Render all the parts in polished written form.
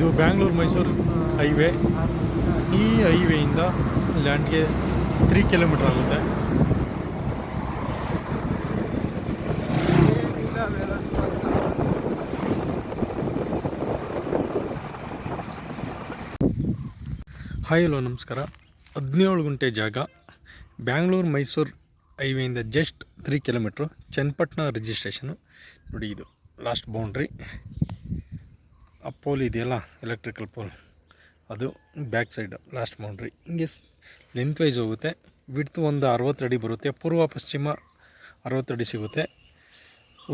ಇದು ಬ್ಯಾಂಗ್ಳೂರು ಮೈಸೂರು ಹೈವೇ. ಈ ಹೈವೇಯಿಂದ ಲ್ಯಾಂಡ್ಗೆ 3 ಕಿಲೋಮೀಟ್ರ್ ಆಗುತ್ತೆ. ಹಾಯ್ ಹಲೋ ನಮಸ್ಕಾರ. 17 ಗುಂಟೆ ಜಾಗ, ಬ್ಯಾಂಗ್ಳೂರು ಮೈಸೂರು ಹೈವೇಯಿಂದ ಜಸ್ಟ್ 3 ಕಿಲೋಮೀಟ್ರು, ಚನ್ನಪಟ್ಟಣ ರಿಜಿಸ್ಟ್ರೇಷನು. ನೋಡಿ, ಇದು ಲಾಸ್ಟ್ ಬೌಂಡ್ರಿ. ಆ ಪೋಲ್ ಇದೆಯಲ್ಲ, ಎಲೆಕ್ಟ್ರಿಕಲ್ ಪೋಲ್, ಅದು ಬ್ಯಾಕ್ ಸೈಡ್ ಲಾಸ್ಟ್ ಬೌಂಡ್ರಿ. ಹಿಂಗೆ ಲೆಂತ್ ವೈಸ್ ಹೋಗುತ್ತೆ. ವಿಡ್ತ್ ಒಂದು 60 ಅಡಿ ಬರುತ್ತೆ. ಪೂರ್ವ ಪಶ್ಚಿಮ 60 ಅಡಿ ಸಿಗುತ್ತೆ.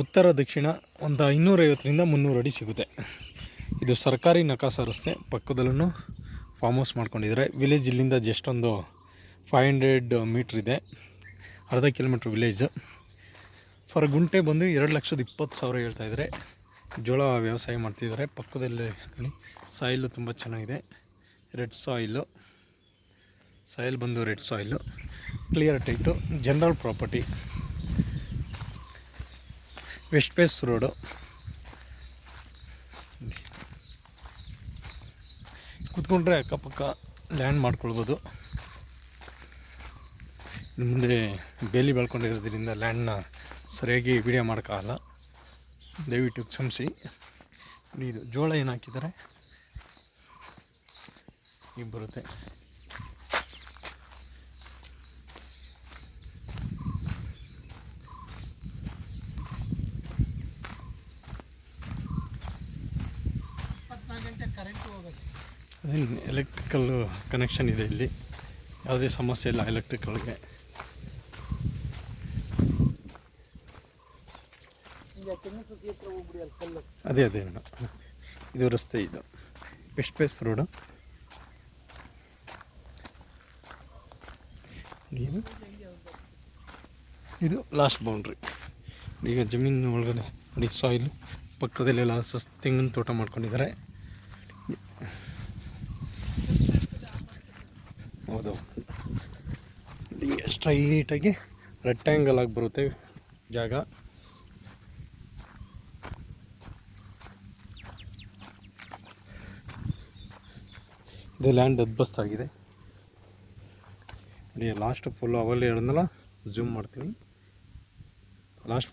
ಉತ್ತರ ದಕ್ಷಿಣ ಒಂದು 250ರಿಂದ 300 ಅಡಿ ಸಿಗುತ್ತೆ. ಇದು ಸರ್ಕಾರಿ ನಕಾಸ ರಸ್ತೆ. ಪಕ್ಕದಲ್ಲೂ ಫಾರ್ಮ್ ಹೌಸ್ ಮಾಡ್ಕೊಂಡಿದ್ದಾರೆ. ವಿಲೇಜ್ ಇಲ್ಲಿಂದ ಜಸ್ಟ್ ಒಂದು 500 ಮೀಟ್ರ್ ಇದೆ. ಅರ್ಧ ಕಿಲೋಮೀಟ್ರ್ ವಿಲೇಜ್. ಫರ್ ಗುಂಟೆ ಬಂದು 2,20,000 ಹೇಳ್ತಾಯಿದ್ದಾರೆ. ಜೋಳ ವ್ಯವಸಾಯ ಮಾಡ್ತಿದ್ದಾರೆ. ಪಕ್ಕದಲ್ಲಿ ಸಾಯಿಲು ತುಂಬ ಚೆನ್ನಾಗಿದೆ. ರೆಡ್ ಸಾಯಿಲ್ ಬಂದು red soil, clear title, general property, west face road. ಕೂತ್ಕೊಂಡ್ರೆ ಅಕ್ಕಪಕ್ಕ ಲ್ಯಾಂಡ್ ಮಾಡ್ಕೊಳ್ಬೋದು. ಮುಂದೆ ಬೇಲಿ ಬೆಳ್ಕೊಂಡಿರೋದ್ರಿಂದ ಲ್ಯಾಂಡ್ನ ಸರಿಯಾಗಿ ವಿಡಿಯೋ ಮಾಡೋಕ್ಕಾಗಲ್ಲ, ದಯವಿಟ್ಟು ಕ್ಷಮಿಸಿ. ಇದು ಜೋಳ ಏನು ಹಾಕಿದ್ದಾರೆ ಈಗ ಬರುತ್ತೆ. ಅದೇನು ಎಲೆಕ್ಟ್ರಿಕಲ್ ಕನೆಕ್ಷನ್ ಇದೆ ಇಲ್ಲಿ, ಯಾವುದೇ ಸಮಸ್ಯೆ ಇಲ್ಲ ಎಲೆಕ್ಟ್ರಿಕಲ್ಗೆ. ಅದೇ ಇದು ರಸ್ತೆ, ಇದು ವೆಸ್ಟ್ ಫೇಸ್ ರೋಡು. ಇದು ಲಾಸ್ಟ್ ಬೌಂಡ್ರಿ. ಈಗ ಜಮೀನು ಒಳಗಡೆ ನೋಡಿ, ಸಾಯಿಲು ಪಕ್ಕದಲ್ಲೆಲ್ಲ ತೆಂಗಿನ ತೋಟ ಮಾಡ್ಕೊಂಡಿದ್ದಾರೆ. ಹೌದು, ಹಿಂಗೆ ಸ್ಟ್ರೈಟಾಗಿ ರೆಕ್ಟ್ಯಾಂಗಲ್ ಆಗಿ ಬರುತ್ತೆ ಜಾಗ. ಇದು ಲ್ಯಾಂಡ್ ಅದ್ಬಸ್ತಾಗಿದೆ ನೋಡಿ. ಲಾಸ್ಟ್ ಫುಲ್ ಅವಲ್ಲಿ ಹೇಳಿದ್ನಲ್ಲ, ಝೂಮ್ ಮಾಡ್ತೀನಿ. ಲಾಸ್ಟ್